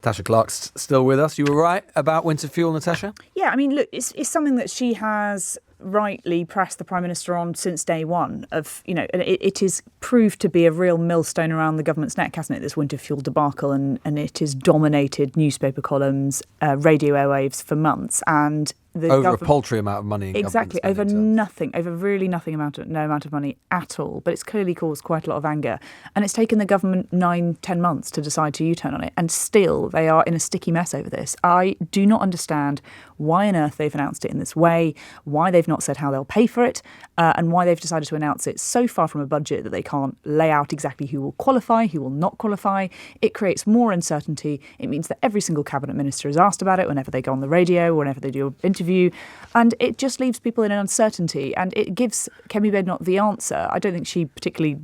Natasha Clark's still with us. You were right about winter fuel, Natasha? Yeah, I mean, look, it's something that she has rightly pressed the Prime Minister on since day one of, it is proved to be a real millstone around the government's neck, hasn't it, this winter fuel debacle, and it has dominated newspaper columns, radio airwaves for months, and over a paltry amount of money. Exactly, over nothing, over really no amount of money at all. But it's clearly caused quite a lot of anger. And it's taken the government 9-10 months to decide to U-turn on it. And still, they are in a sticky mess over this. I do not understand why on earth they've announced it in this way, why they've not said how they'll pay for it, and why they've decided to announce it so far from a budget that they can't lay out exactly who will qualify, who will not qualify. It creates more uncertainty. It means that every single cabinet minister is asked about it whenever they go on the radio, whenever they do an interview, and it just leaves people in an uncertainty, and it gives Kemi Badenoch the answer. I don't think she particularly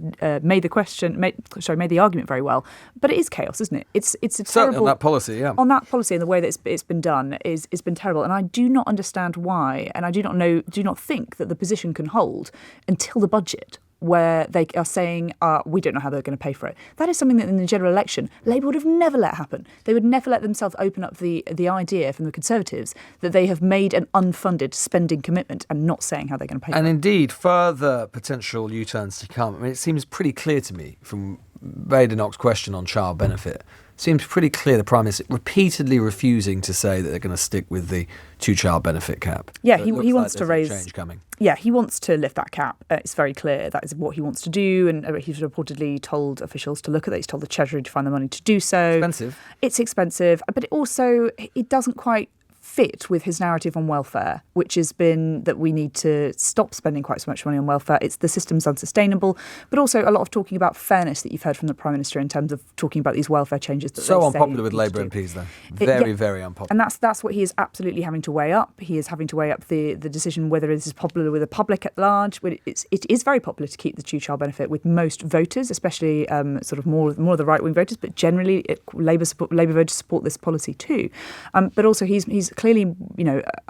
made the argument very well, but it is chaos, isn't it? It's a terrible on that policy, yeah. On that policy and the way that it's been done is been terrible, and I do not understand why, and I do not think that the position can hold until the budget, where they are saying, we don't know how they're going to pay for it. That is something that in the general election, Labour would have never let happen. They would never let themselves open up the idea from the Conservatives that they have made an unfunded spending commitment and not saying how they're going to pay for it. And indeed, further potential U-turns to come. I mean, it seems pretty clear to me from Badenoch's question on child benefit, seems pretty clear the Prime Minister repeatedly refusing to say that they're going to stick with the two-child benefit cap. Yeah, he wants to raise... change coming. Yeah, he wants to lift that cap. It's very clear that is what he wants to do, and he's reportedly told officials to look at that. He's told the Treasury to find the money to do so. Expensive. It's expensive, but it doesn't quite fit with his narrative on welfare, which has been that we need to stop spending quite so much money on welfare. It's the system's unsustainable, but also a lot of talking about fairness that you've heard from the Prime Minister in terms of talking about these welfare changes. That so unpopular with Labour MPs, though. Very unpopular. And that's what he is absolutely having to weigh up. He is having to weigh up the decision whether this is popular with the public at large. It is very popular to keep the two-child benefit with most voters, especially sort of more of the right-wing voters, but generally Labour voters support this policy too. But also he's clearly,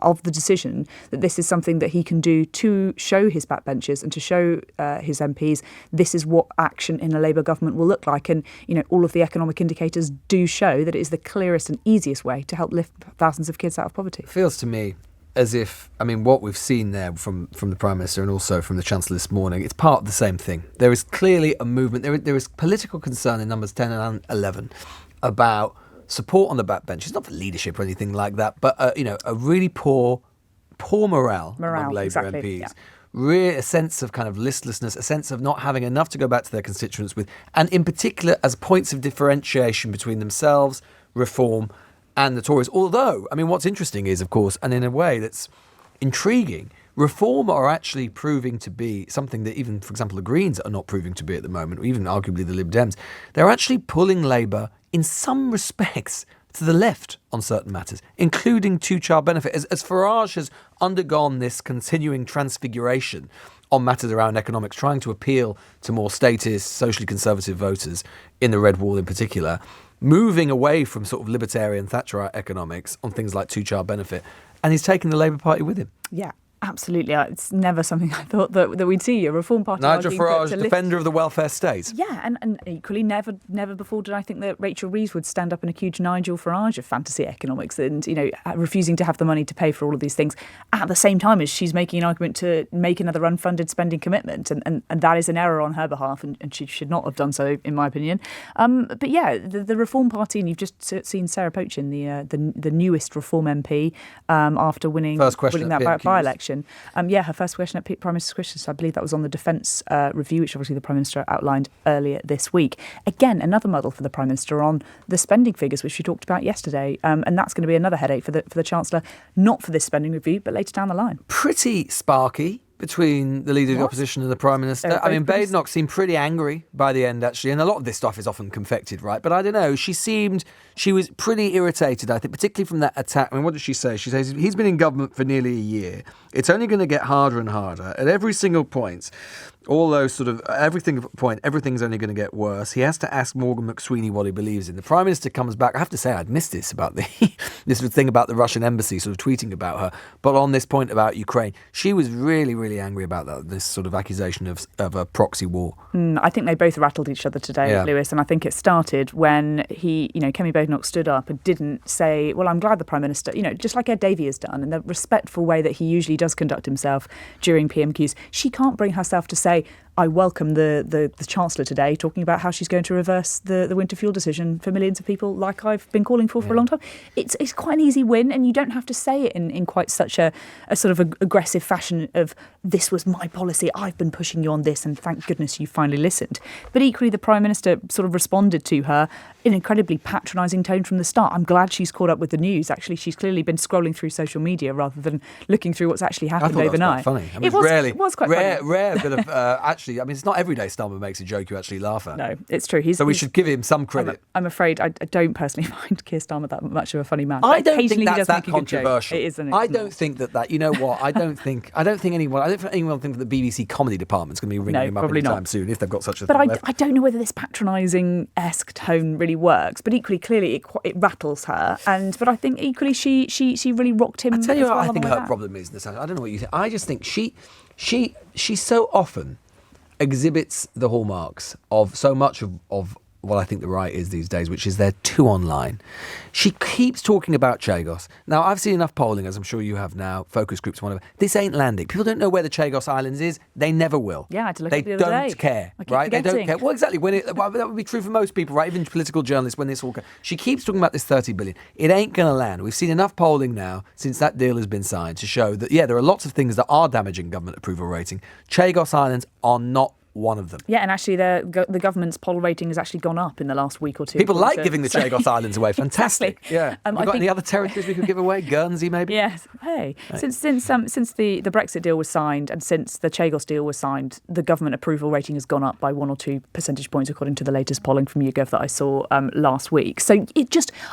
of the decision that this is something that he can do to show his backbenchers and to show his MPs this is what action in a Labour government will look like. And, all of the economic indicators do show that it is the clearest and easiest way to help lift thousands of kids out of poverty. It feels to me as if, what we've seen there from the Prime Minister and also from the Chancellor this morning, it's part of the same thing. There is clearly a movement. There is political concern in numbers 10 and 11 about support on the backbench. It's not for leadership or anything like that, but a really poor morale among Labour MPs. Yeah. Really a sense of kind of listlessness, a sense of not having enough to go back to their constituents with, and in particular as points of differentiation between themselves, Reform, and the Tories. Although, what's interesting is, of course, and in a way that's intriguing, Reform are actually proving to be something that even, for example, the Greens are not proving to be at the moment, or even arguably the Lib Dems. They're actually pulling Labour in some respects to the left on certain matters, including two-child benefit. As Farage has undergone this continuing transfiguration on matters around economics, trying to appeal to more statist, socially conservative voters in the Red Wall in particular, moving away from sort of libertarian Thatcherite economics on things like two-child benefit, and he's taking the Labour Party with him. Yeah. Absolutely. It's never something I thought that we'd see, a Reform Party. Nigel Farage, defender of the welfare state. Yeah, and equally, never before did I think that Rachel Reeves would stand up and accuse Nigel Farage of fantasy economics and, refusing to have the money to pay for all of these things at the same time as she's making an argument to make another unfunded spending commitment. And that is an error on her behalf, and she should not have done so, in my opinion. But yeah, the Reform Party, and you've just seen Sarah Pochin, the newest Reform MP, after winning that by-election. Her first question at Prime Minister's Questions, so I believe that was on the defence review, which obviously the Prime Minister outlined earlier this week. Again, another muddle for the Prime Minister on the spending figures, which we talked about yesterday. And that's going to be another headache for the Chancellor, not for this spending review, but later down the line. Pretty sparky between the Leader of the Opposition and the Prime Minister. Badenoch seemed pretty angry by the end, actually, and a lot of this stuff is often confected, right? But I don't know, she was pretty irritated, I think, particularly from that attack. What did she say? She says he's been in government for nearly a year. It's only going to get harder and harder. At every single point, all those sort of everything's only going to get worse. He has to ask Morgan McSweeney what he believes in. The Prime Minister comes back. I have to say, I'd missed this about this thing about the Russian embassy sort of tweeting about her. But on this point about Ukraine, she was really really angry about that, this sort of accusation of a proxy war. I think they both rattled each other today, Lewis, and I think it started when Kemi Badenoch stood up and didn't say, well, I'm glad the Prime Minister, just like Ed Davey has done, in the respectful way that he usually does conduct himself during PMQs. She can't bring herself to say, I welcome the Chancellor today talking about how she's going to reverse the winter fuel decision for millions of people, like I've been calling for a long time. It's quite an easy win, and you don't have to say it in quite such a sort of aggressive fashion of, this was my policy, I've been pushing you on this, and thank goodness you finally listened. But equally, the Prime Minister sort of responded to her in an incredibly patronising tone from the start. I'm glad she's caught up with the news. Actually, she's clearly been scrolling through social media rather than looking through what's actually happened overnight. I thought that was quite funny. I mean, it was quite funny. Rare bit of, actually, I mean, it's not every day Starmer makes a joke you actually laugh at. No, it's true. So we should give him some credit. I'm afraid I don't personally find Keir Starmer that much of a funny man. I don't think that's that controversial. It isn't. I don't think that. You know what? I don't think anyone think that the BBC comedy department's going to be ringing him up anytime soon if they've got such a thing. But I don't know whether this patronising-esque tone really works. But equally, clearly, it rattles her. But I think equally, she really rocked him. I tell you what I think her problem is, Natasha. I don't know what you think. I just think she so often exhibits the hallmarks of so much of what I think the right is these days, which is they're too online. She keeps talking about Chagos. Now, I've seen enough polling, as I'm sure you have now, focus groups, whatever. This ain't landing. People don't know where the Chagos Islands is. They never will. Yeah, I had to look at it the other day. They don't care, right? They don't care. Well, exactly. That would be true for most people, right? Even political journalists, when this all goes. She keeps talking about this 30 billion. It ain't going to land. We've seen enough polling now since that deal has been signed to show that, there are lots of things that are damaging government approval rating. Chagos Islands are not one of them. Yeah, and actually the government's poll rating has actually gone up in the last week or two. People like giving the Chagos Islands away. Fantastic. Exactly. Yeah. Have you got any other territories we could give away? Guernsey, maybe? Yes. Hey. Since the Brexit deal was signed and since the Chagos deal was signed, the government approval rating has gone up by 1 or 2 percentage points, according to the latest polling from YouGov that I saw last week. So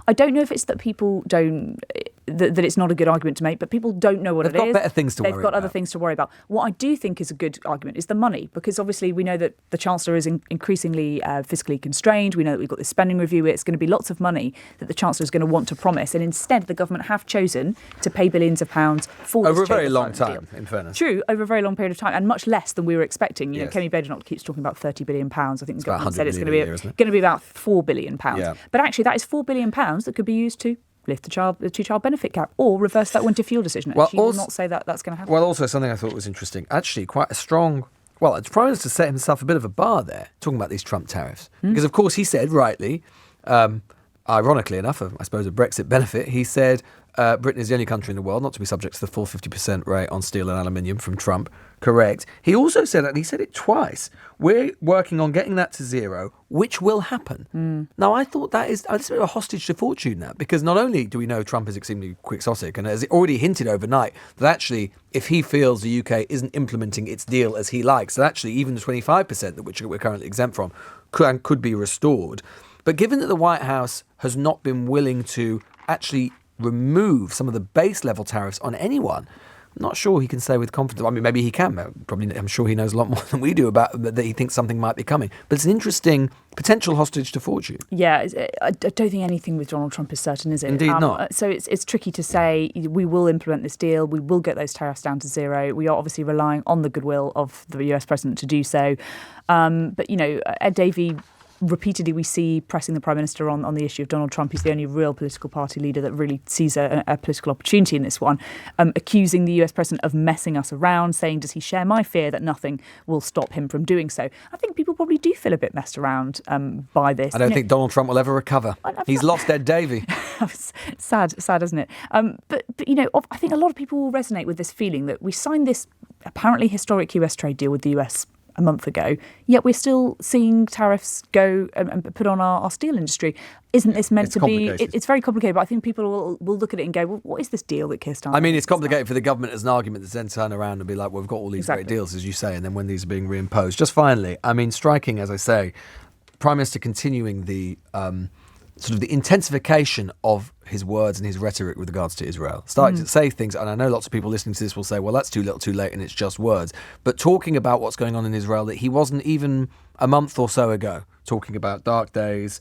I don't know if it's that people don't, that it's not a good argument to make, but people don't know what it is. They've got better things to worry about. They've got other things to worry about. What I do think is a good argument is the money, because obviously we know that the Chancellor is increasingly fiscally constrained. We know that we've got this spending review. It's going to be lots of money that the Chancellor is going to want to promise. And instead, the government have chosen to pay billions of pounds for over a very long time, in fairness. True, over a very long period of time, and much less than we were expecting. Kemi Badenoch keeps talking about £30 billion. I think the government said it's going to be about £4 billion. Yeah. But actually, that is £4 billion that could be used to lift the two-child benefit cap or reverse that winter fuel decision. She will not say that that's going to happen. Well, also something I thought was interesting, actually quite a strong... Well, the Prime Minister set himself a bit of a bar there, talking about these Trump tariffs. Because, of course, he said, rightly, ironically enough, I suppose a Brexit benefit, he said Britain is the only country in the world not to be subject to the full 50% rate on steel and aluminium from Trump. Correct. He also said, and he said it twice, we're working on getting that to zero, which will happen. Now, I thought it's a bit of a hostage to fortune now, because not only do we know Trump is extremely quixotic, and has already hinted overnight that actually, if he feels the UK isn't implementing its deal as he likes, that actually even the 25% that which we're currently exempt from could be restored. But given that the White House has not been willing to actually remove some of the base level tariffs on anyone, I'm not sure he can say with confidence. I mean, maybe he can. Probably, I'm sure he knows a lot more than we do about that he thinks something might be coming. But it's an interesting potential hostage to fortune. Yeah, I don't think anything with Donald Trump is certain, is it? Indeed not. So it's tricky to say we will implement this deal, we will get those tariffs down to zero. We are obviously relying on the goodwill of the US president to do so. But, Ed Davey, repeatedly we see pressing the Prime Minister on the issue of Donald Trump. He's the only real political party leader that really sees a political opportunity in this one, accusing the US President of messing us around, saying, does he share my fear that nothing will stop him from doing so? I think people probably do feel a bit messed around by this. I don't think Donald Trump will ever recover. He's lost Ed Davey. Sad, isn't it? But I think a lot of people will resonate with this feeling that we signed this apparently historic US trade deal with the US a month ago, yet we're still seeing tariffs go and put on our steel industry. Isn't this meant to be... It's very complicated, but I think people will look at it and go, well, what is this deal that Keir Starmer... I mean, it's complicated for the government as an argument to then turn around and be like, well, we've got all these great deals, as you say, and then when these are being reimposed. Just finally, I mean, striking, as I say, Prime Minister continuing the... sort of the intensification of his words and his rhetoric with regards to Israel. Starting to say things, and I know lots of people listening to this will say, well, that's too little too late and it's just words. But talking about what's going on in Israel that he wasn't even a month or so ago, talking about dark days,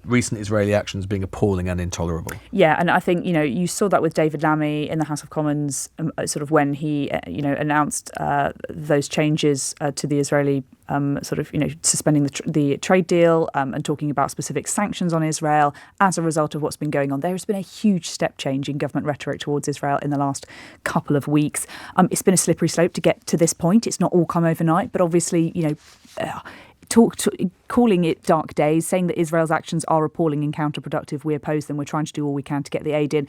recent Israeli actions being appalling and intolerable. Yeah, and I think, you saw that with David Lammy in the House of Commons, sort of when he, announced those changes to the Israeli suspending the trade deal and talking about specific sanctions on Israel as a result of what's been going on. There has been a huge step change in government rhetoric towards Israel in the last couple of weeks. It's been a slippery slope to get to this point. It's not all come overnight, but obviously, calling it dark days, saying that Israel's actions are appalling and counterproductive. We oppose them. We're trying to do all we can to get the aid in.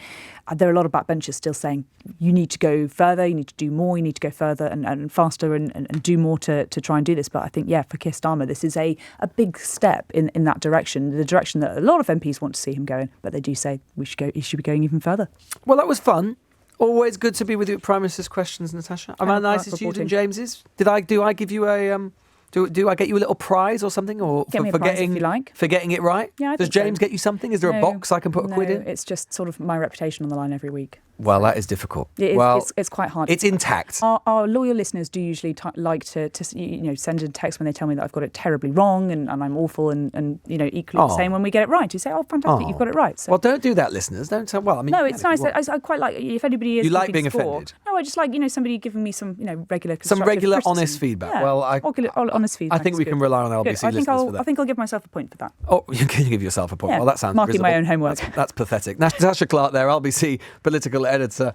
There are a lot of backbenchers still saying you need to go further, you need to do more, you need to go further and faster and do more to try and do this. But I think, for Keir Starmer, this is a big step in that direction, the direction that a lot of MPs want to see him going. But they do say he should be going even further. Well, that was fun. Always good to be with you at Prime Minister's Questions, Natasha. Am I nice as you and James's? Do I give you a... Do I get you a little prize or something, or get me a prize if you like, for getting it right? Yeah, Does James get you something? Is there a box I can put a quid in? It's just sort of my reputation on the line every week. Well, that is difficult. It's quite hard. It's intact. Our loyal listeners do usually like to send a text when they tell me that I've got it terribly wrong and I'm awful and equally the same when we get it right. You say, oh, fantastic, you've got it right. So. Well, don't do that, listeners. Don't tell. Well, I mean, no, it's nice. I quite like if anybody is. You like being offended? No, I just like somebody giving me some regular honest feedback. Yeah. Well, honest feedback. I think we can rely on LBC listeners for that. I think I'll give myself a point for that. Oh, you can give yourself a point. Yeah. Well, that sounds marking reasonable. my own homework. That's pathetic. Natasha Clark there, LBC political editor.